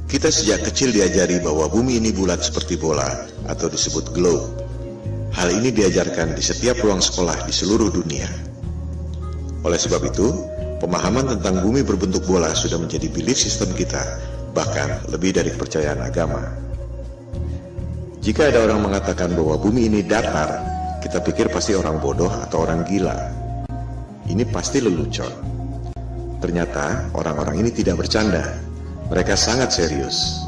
Kita sejak kecil diajari bahwa bumi ini bulat seperti bola atau disebut globe. Hal ini diajarkan di setiap ruang sekolah di seluruh dunia. Oleh sebab itu, pemahaman tentang bumi berbentuk bola sudah menjadi belief system kita, bahkan lebih dari kepercayaan agama. Jika ada orang mengatakan bahwa bumi ini datar, kita pikir pasti orang bodoh atau orang gila. Ini pasti lelucon. Ternyata orang-orang ini tidak bercanda. Mereka sangat serius.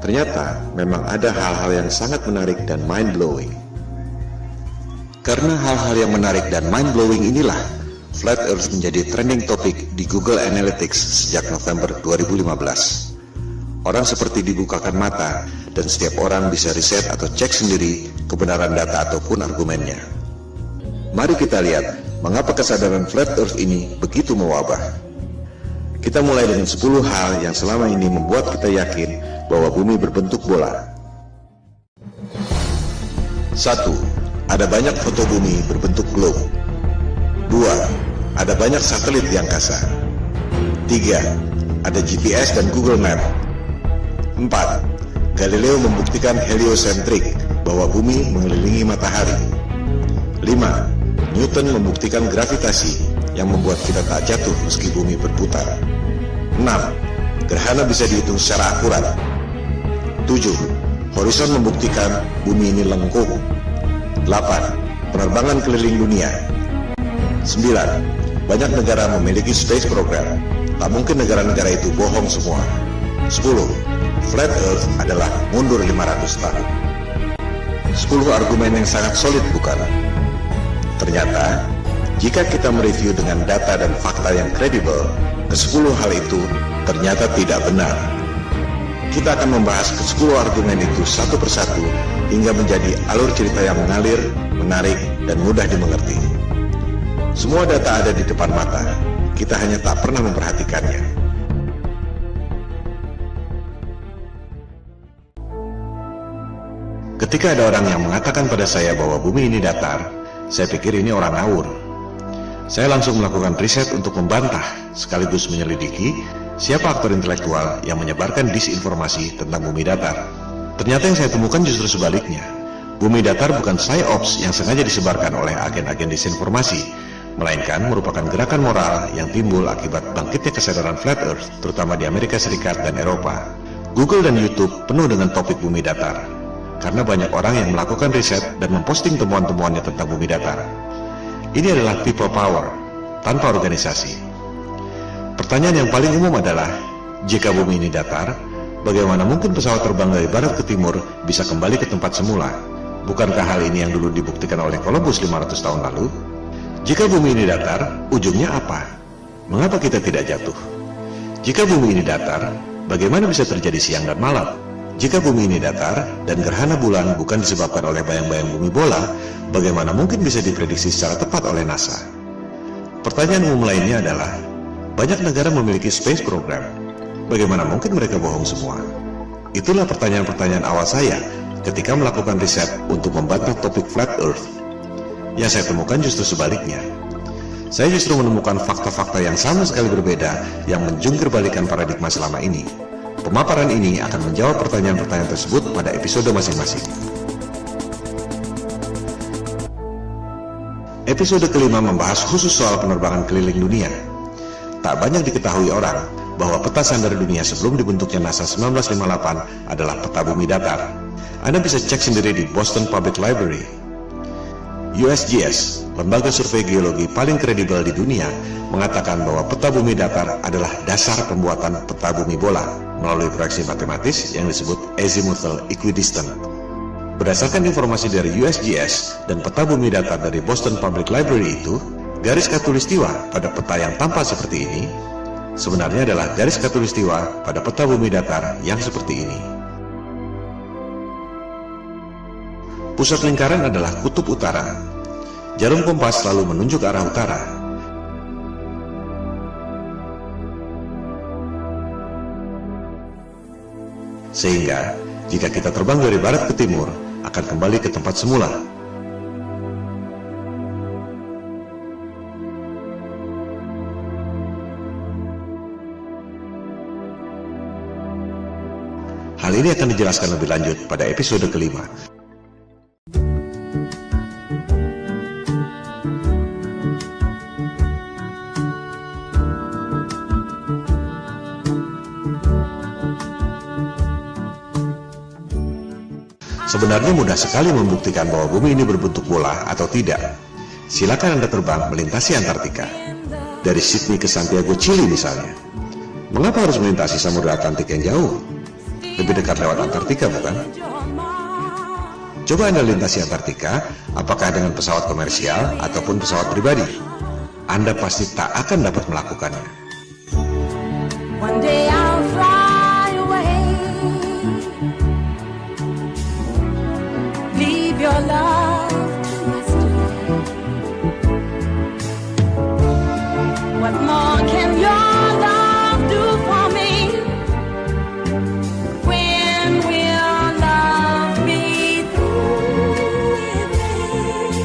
Ternyata memang ada hal-hal yang sangat menarik dan mind-blowing. Karena hal-hal yang menarik dan mind-blowing inilah, Flat Earth menjadi trending topik di Google Analytics sejak November 2015. Orang seperti dibukakan mata dan setiap orang bisa riset atau cek sendiri kebenaran data ataupun argumennya. Mari kita lihat mengapa kesadaran Flat Earth ini begitu mewabah. Kita mulai dengan 10 hal yang selama ini membuat kita yakin bahwa bumi berbentuk bola. 1. Ada banyak foto bumi berbentuk globe. 2. Ada banyak satelit di angkasa. 3. Ada GPS dan Google Map. 4. Galileo membuktikan heliosentrik, bahwa bumi mengelilingi matahari. 5. Newton membuktikan gravitasi, yang membuat kita tak jatuh meski bumi berputar. 6. Gerhana bisa dihitung secara akurat. 7. Horizon membuktikan bumi ini lengkung. 8. Penerbangan keliling dunia. 9. Banyak negara memiliki space program. Tak mungkin negara-negara itu bohong semua. 10. Flat Earth adalah mundur 500 tahun. 10 argumen yang sangat solid, bukan? Ternyata, jika kita mereview dengan data dan fakta yang kredibel, ke-10 hal itu ternyata tidak benar. Kita akan membahas ke-10 argumen itu satu persatu hingga menjadi alur cerita yang mengalir, menarik, dan mudah dimengerti. Semua data ada di depan mata, kita hanya tak pernah memperhatikannya. Ketika ada orang yang mengatakan pada saya bahwa bumi ini datar, saya pikir ini orang ngawur. Saya langsung melakukan riset untuk membantah, sekaligus menyelidiki siapa aktor intelektual yang menyebarkan disinformasi tentang bumi datar. Ternyata yang saya temukan justru sebaliknya. Bumi datar bukan psyops yang sengaja disebarkan oleh agen-agen disinformasi, melainkan merupakan gerakan moral yang timbul akibat bangkitnya kesadaran Flat Earth, terutama di Amerika Serikat dan Eropa. Google dan YouTube penuh dengan topik bumi datar, karena banyak orang yang melakukan riset dan memposting temuan-temuannya tentang bumi datar. Ini adalah people power, tanpa organisasi. Pertanyaan yang paling umum adalah, jika bumi ini datar, bagaimana mungkin pesawat terbang dari barat ke timur bisa kembali ke tempat semula? Bukankah hal ini yang dulu dibuktikan oleh Columbus 500 tahun lalu? Jika bumi ini datar, ujungnya apa? Mengapa kita tidak jatuh? Jika bumi ini datar, bagaimana bisa terjadi siang dan malam? Jika bumi ini datar dan gerhana bulan bukan disebabkan oleh bayang-bayang bumi bola, bagaimana mungkin bisa diprediksi secara tepat oleh NASA? Pertanyaan umum lainnya adalah, banyak negara memiliki space program. Bagaimana mungkin mereka bohong semua? Itulah pertanyaan-pertanyaan awal saya ketika melakukan riset untuk membantah topik Flat Earth. Yang saya temukan justru sebaliknya. Saya justru menemukan fakta-fakta yang sama sekali berbeda yang menjungkir-balikan paradigma selama ini. Pemaparan ini akan menjawab pertanyaan-pertanyaan tersebut pada episode masing-masing. Episode kelima membahas khusus soal penerbangan keliling dunia. Tak banyak diketahui orang bahwa peta sandar dunia sebelum dibentuknya NASA 1958 adalah peta bumi datar. Anda bisa cek sendiri di Boston Public Library. USGS, lembaga survei geologi paling kredibel di dunia, mengatakan bahwa peta bumi datar adalah dasar pembuatan peta bumi bola melalui proyeksi matematis yang disebut azimuthal equidistant. Berdasarkan informasi dari USGS dan peta bumi datar dari Boston Public Library itu, garis khatulistiwa pada peta yang tampak seperti ini sebenarnya adalah garis khatulistiwa pada peta bumi datar yang seperti ini. Pusat lingkaran adalah kutub utara. Jarum kompas selalu menunjuk arah utara. Sehingga, jika kita terbang dari barat ke timur, akan kembali ke tempat semula. Hal ini akan dijelaskan lebih lanjut pada episode kelima. Sebenarnya mudah sekali membuktikan bahwa bumi ini berbentuk bola atau tidak. Silakan Anda terbang melintasi Antartika. Dari Sydney ke Santiago, Chili misalnya. Mengapa harus melintasi Samudra Atlantik yang jauh? Lebih dekat lewat Antartika, bukan? Coba Anda lintasi Antartika, apakah dengan pesawat komersial ataupun pesawat pribadi. Anda pasti tak akan dapat melakukannya. One day I'll fly away. Leave your love to yesterday. What more can your love do for me? When will love be through with me?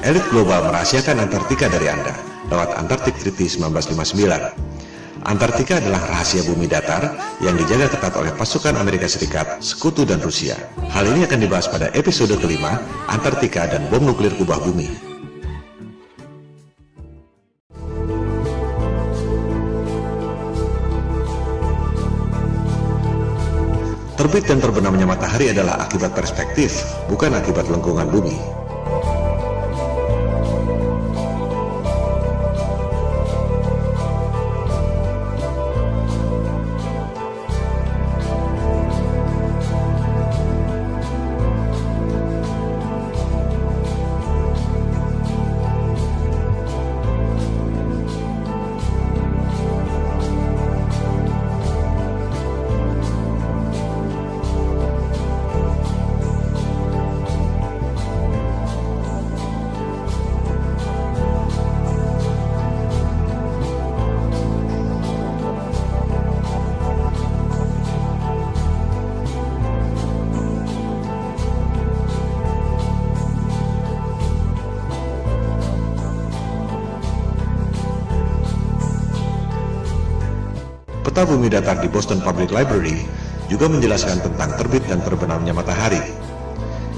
Elit global merahasiakan Antartika dari Anda lewat Antarctic Treaty 1959. Antartika adalah rahasia bumi datar yang dijaga ketat oleh pasukan Amerika Serikat, Sekutu, dan Rusia. Hal ini akan dibahas pada episode kelima, Antartika dan bom nuklir kubah bumi. Terbit dan terbenamnya matahari adalah akibat perspektif, bukan akibat lengkungan bumi. Peta bumi datar di Boston Public Library juga menjelaskan tentang terbit dan terbenamnya matahari.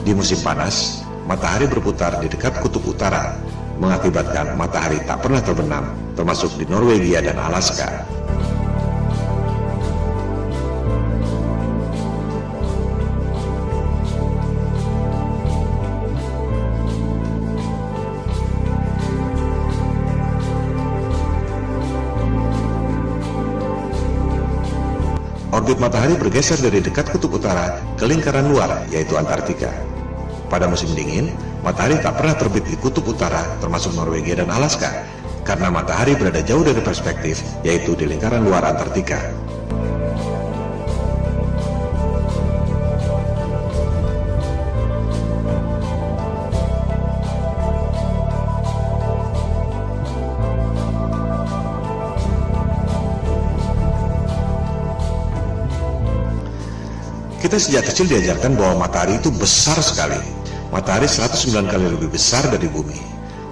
Di musim panas, matahari berputar di dekat kutub utara, mengakibatkan matahari tak pernah terbenam, termasuk di Norwegia dan Alaska. Orbit matahari bergeser dari dekat kutub utara ke lingkaran luar, yaitu Antartika. Pada musim dingin, matahari tak pernah terbit di kutub utara, termasuk Norwegia dan Alaska, karena matahari berada jauh dari perspektif, yaitu di lingkaran luar Antartika. Kita sejak kecil diajarkan bahwa matahari itu besar sekali. Matahari 109 kali lebih besar dari bumi.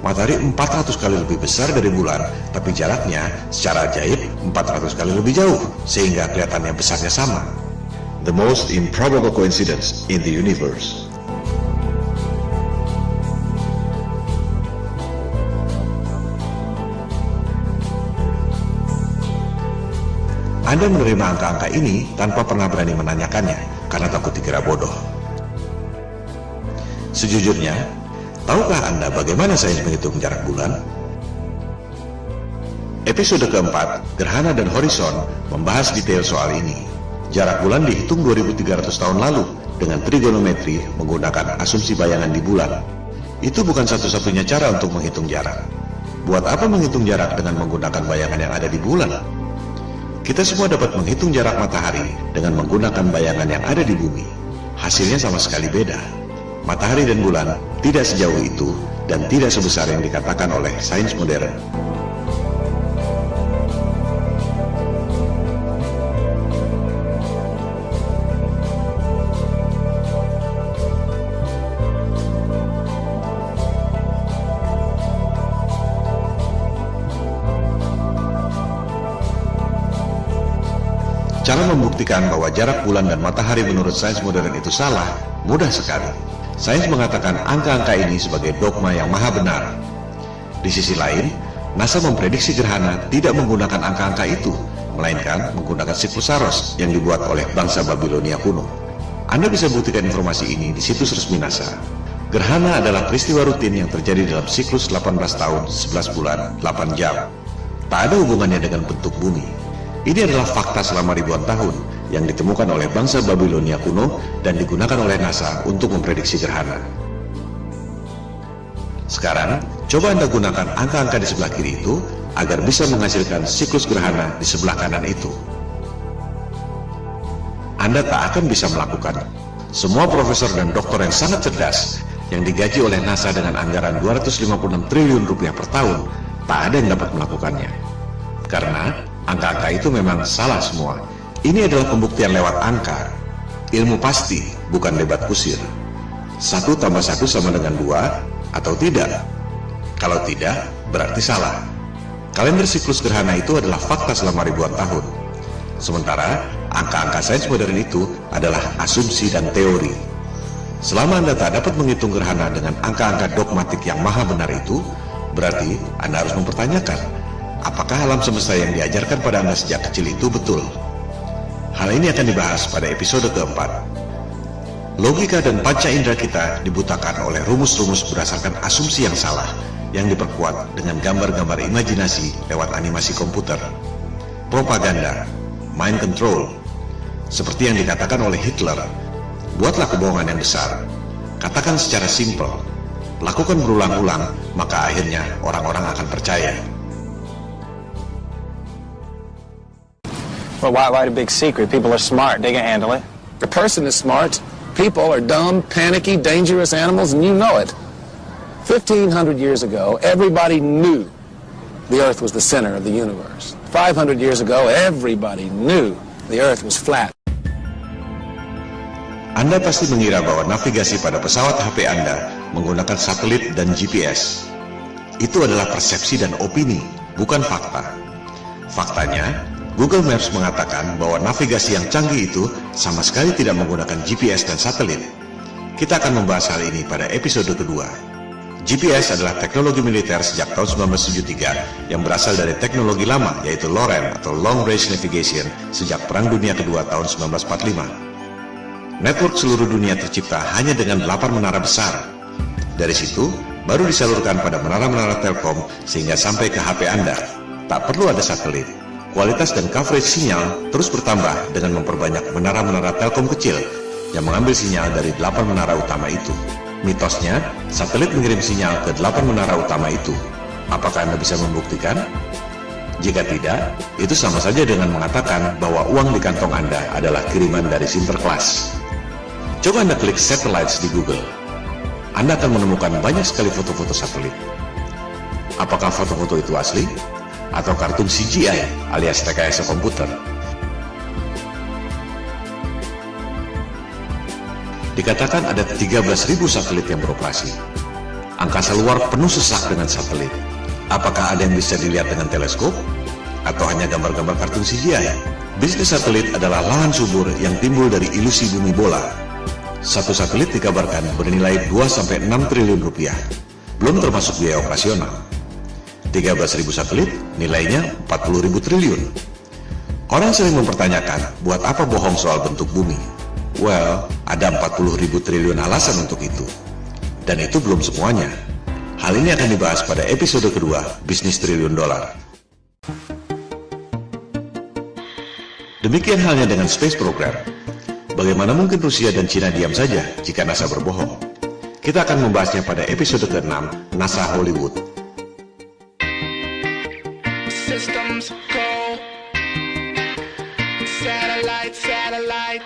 Matahari 400 kali lebih besar dari bulan, tapi jaraknya secara ajaib 400 kali lebih jauh, sehingga kelihatannya besarnya sama. The most improbable coincidence in the universe. Anda menerima angka-angka ini tanpa pernah berani menanyakannya, karena takut dikira bodoh. Sejujurnya, tahukah Anda bagaimana sains menghitung jarak bulan? Episode keempat, Gerhana dan Horizon, membahas detail soal ini. Jarak bulan dihitung 2300 tahun lalu dengan trigonometri menggunakan asumsi bayangan di bulan. Itu bukan satu-satunya cara untuk menghitung jarak. Buat apa menghitung jarak dengan menggunakan bayangan yang ada di bulan? Kita semua dapat menghitung jarak matahari dengan menggunakan bayangan yang ada di bumi. Hasilnya sama sekali beda. Matahari dan bulan tidak sejauh itu dan tidak sebesar yang dikatakan oleh sains modern. Cara membuktikan bahwa jarak bulan dan matahari menurut sains modern itu salah mudah sekali. Sains mengatakan angka-angka ini sebagai dogma yang maha benar. Di sisi lain, NASA memprediksi gerhana tidak menggunakan angka-angka itu, melainkan menggunakan siklus Saros yang dibuat oleh bangsa Babilonia kuno. Anda bisa buktikan informasi ini di situs resmi NASA. Gerhana adalah peristiwa rutin yang terjadi dalam siklus 18 tahun, 11 bulan, 8 jam. Tak ada hubungannya dengan bentuk bumi. Ini adalah fakta selama ribuan tahun yang ditemukan oleh bangsa Babilonia kuno dan digunakan oleh NASA untuk memprediksi gerhana. Sekarang, coba Anda gunakan angka-angka di sebelah kiri itu agar bisa menghasilkan siklus gerhana di sebelah kanan itu. Anda tak akan bisa melakukan. Semua profesor dan doktor yang sangat cerdas yang digaji oleh NASA dengan anggaran 256 triliun rupiah per tahun, tak ada yang dapat melakukannya. Karena angka-angka itu memang salah semua. Ini adalah pembuktian lewat angka. Ilmu pasti, bukan debat kusir. 1 tambah 1 sama dengan 2 atau tidak? Kalau tidak, berarti salah. Kalender siklus gerhana itu adalah fakta selama ribuan tahun. Sementara, angka-angka sains modern itu adalah asumsi dan teori. Selama Anda tak dapat menghitung gerhana dengan angka-angka dogmatik yang maha benar itu, berarti Anda harus mempertanyakan, apakah alam semesta yang diajarkan pada Anda sejak kecil itu betul? Hal ini akan dibahas pada episode keempat. Logika dan panca indera kita dibutakan oleh rumus-rumus berdasarkan asumsi yang salah, yang diperkuat dengan gambar-gambar imajinasi lewat animasi komputer. Propaganda, mind control, seperti yang dikatakan oleh Hitler. Buatlah kebohongan yang besar, katakan secara simpel, lakukan berulang-ulang, maka akhirnya orang-orang akan percaya. Well, why the big secret? People are smart, they can handle it. The person is smart, people are dumb, panicky, dangerous animals, and you know it. 1,500 years ago, everybody knew the Earth was the center of the universe. 500 years ago, everybody knew the Earth was flat. Anda pasti mengira bahwa navigasi pada pesawat HP Anda menggunakan satelit dan GPS. Itu adalah persepsi dan opini, bukan fakta. Faktanya, Google Maps mengatakan bahwa navigasi yang canggih itu sama sekali tidak menggunakan GPS dan satelit. Kita akan membahas hal ini pada episode kedua. GPS adalah teknologi militer sejak tahun 1973 yang berasal dari teknologi lama, yaitu LORAN atau Long Range Navigation sejak Perang Dunia Kedua tahun 1945. Network seluruh dunia tercipta hanya dengan 8 menara besar. Dari situ, baru disalurkan pada menara-menara Telkom sehingga sampai ke HP Anda. Tak perlu ada satelit. Kualitas dan coverage sinyal terus bertambah dengan memperbanyak menara-menara Telkom kecil yang mengambil sinyal dari 8 menara utama itu. Mitosnya, satelit mengirim sinyal ke 8 menara utama itu. Apakah Anda bisa membuktikan? Jika tidak, itu sama saja dengan mengatakan bahwa uang di kantong Anda adalah kiriman dari Sinterklas. Coba Anda klik satellites di Google. Anda akan menemukan banyak sekali foto-foto satelit. Apakah foto-foto itu asli? Atau kartun CGI alias rekayasa komputer? Dikatakan ada 13.000 satelit yang beroperasi. Angkasa luar penuh sesak dengan satelit. Apakah ada yang bisa dilihat dengan teleskop? Atau hanya gambar-gambar kartun CGI? Bisnis satelit adalah lahan subur yang timbul dari ilusi bumi bola. Satu satelit dikabarkan bernilai 2-6 triliun rupiah, belum termasuk biaya operasional. 13.000 satelit nilainya 40.000 triliun. Orang sering mempertanyakan, buat apa bohong soal bentuk bumi? Well, ada 40.000 triliun alasan untuk itu. Dan itu belum semuanya. Hal ini akan dibahas pada episode kedua, Bisnis Triliun Dolar. Demikian halnya dengan Space Program. Bagaimana mungkin Rusia dan Cina diam saja jika NASA berbohong? Kita akan membahasnya pada episode ke-6, NASA Hollywood. Systems go. Satellite, satellite.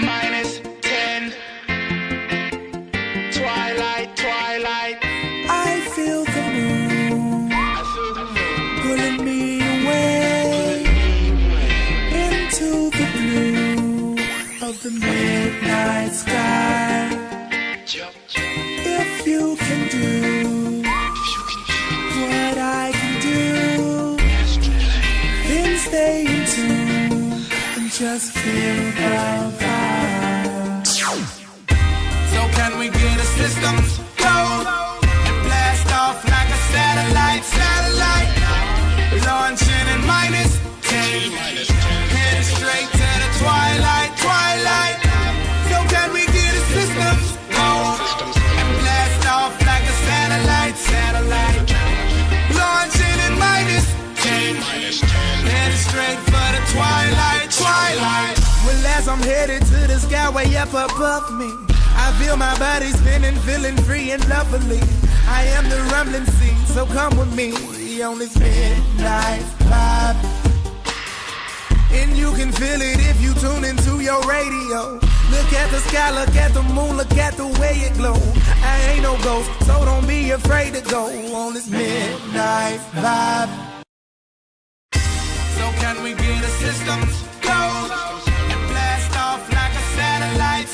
-10. Twilight, twilight. I feel the moon pulling me away into the blue of the midnight sky. If you can do what I can do, then stay in tune just feel the vibe. So can we get a systems go and blast off like a satellite? Launching in -10, headed straight to the twilight. So can we get a systems go and blast off like a satellite? Launching in -10, headed straight for the twilight. Well, as I'm headed to the sky way up above me, I feel my body spinning, feeling free and lovely. I am the rumbling sea, so come with me on this midnight vibe. And you can feel it if you tune into your radio. Look at the sky, look at the moon, look at the way it glow. I ain't no ghost, so don't be afraid to go on this midnight vibe. So can we get a systems go and blast off like a satellite?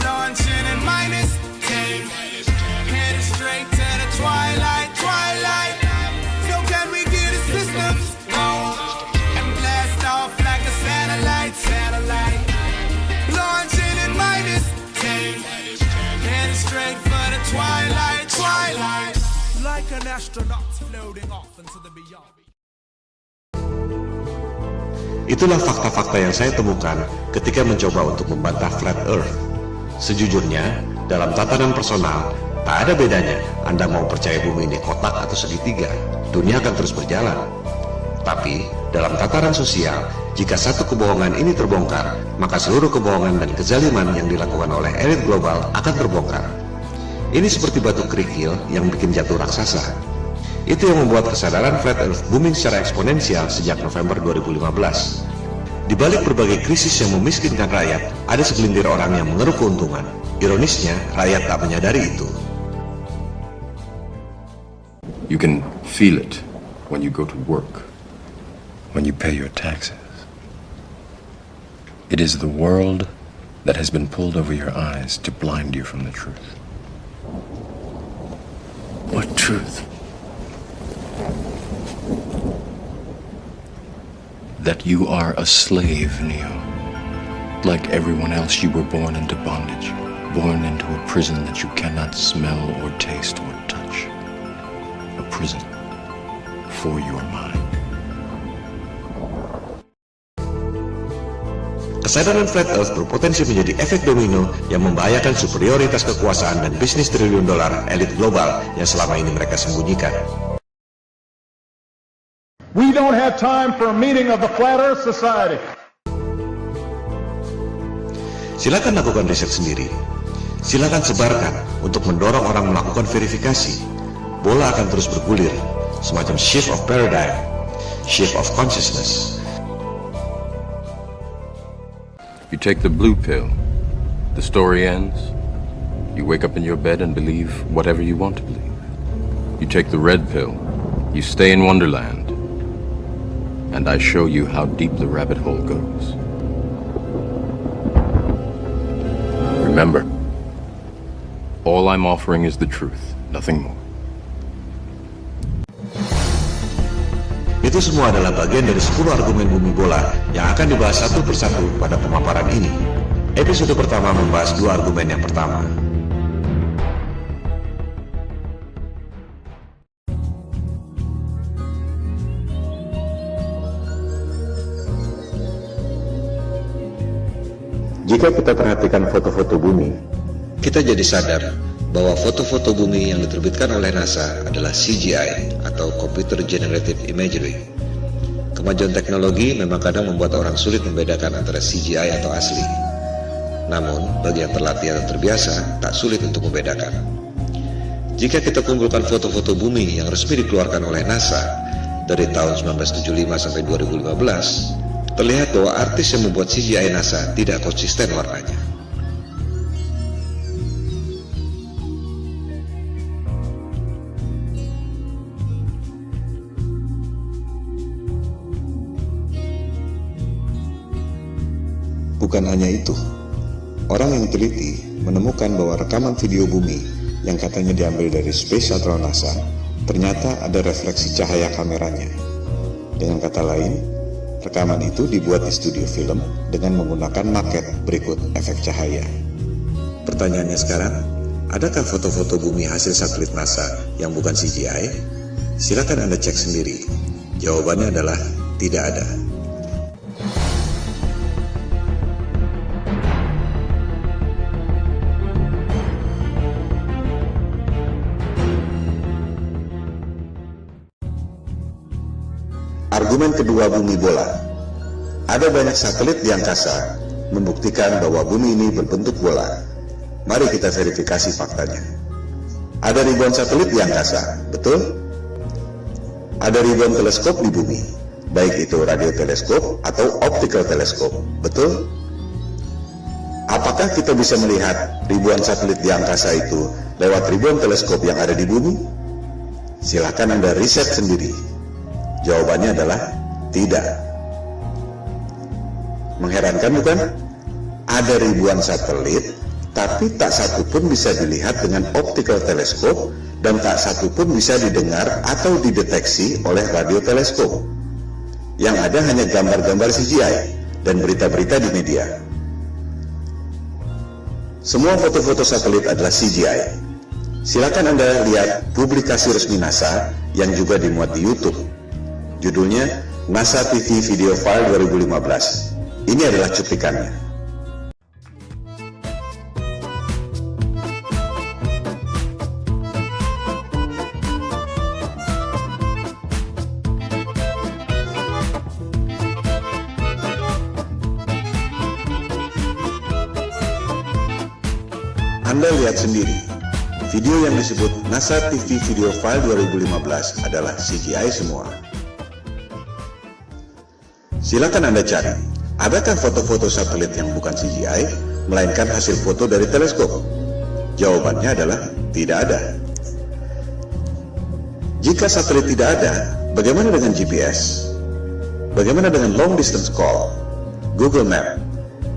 Launching in -10, headed straight to the twilight. So can we get a systems go and blast off like a satellite? Launching in -10, headed straight for the twilight. Like an astronaut floating off into the beyond. Itulah fakta-fakta yang saya temukan ketika mencoba untuk membantah Flat Earth. Sejujurnya, dalam tatanan personal, tak ada bedanya Anda mau percaya bumi ini kotak atau segitiga, dunia akan terus berjalan. Tapi, dalam tataran sosial, jika satu kebohongan ini terbongkar, maka seluruh kebohongan dan kezaliman yang dilakukan oleh elit global akan terbongkar. Ini seperti batu kerikil yang bikin jatuh raksasa. Itu yang membuat kesadaran Flat Earth booming secara eksponensial sejak November 2015. Di balik berbagai krisis yang memiskinkan rakyat, ada segelintir orang yang mengeruk keuntungan. Ironisnya, rakyat tak menyadari itu. You can feel it when you go to work, when you pay your taxes. It is the world that has been pulled over your eyes to blind you from the truth. What truth? That you are a slave, Neo. Like everyone else, you were born into bondage, born into a prison that you cannot smell or taste or touch. A prison for your mind. Kesadaran Flat Earth berpotensi menjadi efek domino yang membahayakan superioritas kekuasaan dan bisnis triliun dolar elit global yang selama ini mereka sembunyikan. We don't have time for a meeting of the Flat Earth Society. Silakan lakukan riset sendiri. Silakan sebarkan untuk mendorong orang melakukan verifikasi. Bola akan terus bergulir, semacam shift of paradigm, shift of consciousness. You take the blue pill, the story ends. You wake up in your bed and believe whatever you want to believe. You take the red pill, you stay in Wonderland. And I show you how deep the rabbit hole goes. Remember, all I'm offering is the truth, nothing more. Itu semua adalah bagian dari 10 argumen bumi bola yang akan dibahas satu persatu pada pemaparan ini. Episode pertama membahas 2 argumen yang pertama. Jika kita perhatikan foto-foto bumi, kita jadi sadar bahwa foto-foto bumi yang diterbitkan oleh NASA adalah CGI atau Computer Generated Imagery. Kemajuan teknologi memang kadang membuat orang sulit membedakan antara CGI atau asli. Namun, bagi yang terlatih atau terbiasa, tak sulit untuk membedakan. Jika kita kumpulkan foto-foto bumi yang resmi dikeluarkan oleh NASA dari tahun 1975 sampai 2015, terlihat bahwa artis yang membuat CGI NASA tidak konsisten warnanya. Bukan hanya itu, orang yang teliti menemukan bahwa rekaman video bumi yang katanya diambil dari Space Shuttle NASA ternyata ada refleksi cahaya kameranya. Dengan kata lain, Rekaman itu dibuat di studio film dengan menggunakan maket berikut efek cahaya. Pertanyaannya sekarang, adakah foto-foto bumi hasil satelit NASA yang bukan CGI? Silakan Anda cek sendiri. Jawabannya adalah tidak ada. Argumen kedua bumi bola. Ada banyak satelit di angkasa membuktikan bahwa bumi ini berbentuk bola. Mari kita verifikasi faktanya. Ada ribuan satelit di angkasa, betul? Ada ribuan teleskop di bumi, baik itu radioteleskop atau optical teleskop, betul? Apakah kita bisa melihat ribuan satelit di angkasa itu lewat ribuan teleskop yang ada di bumi? Silakan Anda riset sendiri. Jawabannya adalah tidak. Mengherankan bukan? Ada ribuan satelit, tapi tak satu pun bisa dilihat dengan optical teleskop dan tak satu pun bisa didengar atau dideteksi oleh radioteleskop. Yang ada hanya gambar-gambar CGI dan berita-berita di media. Semua foto-foto satelit adalah CGI. Silakan Anda lihat publikasi resmi NASA yang juga dimuat di YouTube. Judulnya NASA TV Video File 2015. Ini adalah cuplikannya. Anda lihat sendiri, video yang disebut NASA TV Video File 2015 adalah CGI semua. Silakan Anda cari, adakah foto-foto satelit yang bukan CGI, melainkan hasil foto dari teleskop? Jawabannya adalah tidak ada. Jika satelit tidak ada, bagaimana dengan GPS? Bagaimana dengan long distance call? Google Map?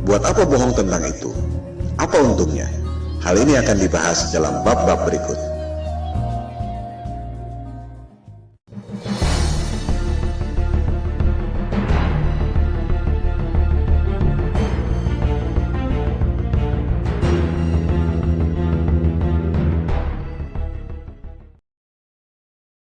Buat apa bohong tentang itu? Apa untungnya? Hal ini akan dibahas dalam bab-bab berikut.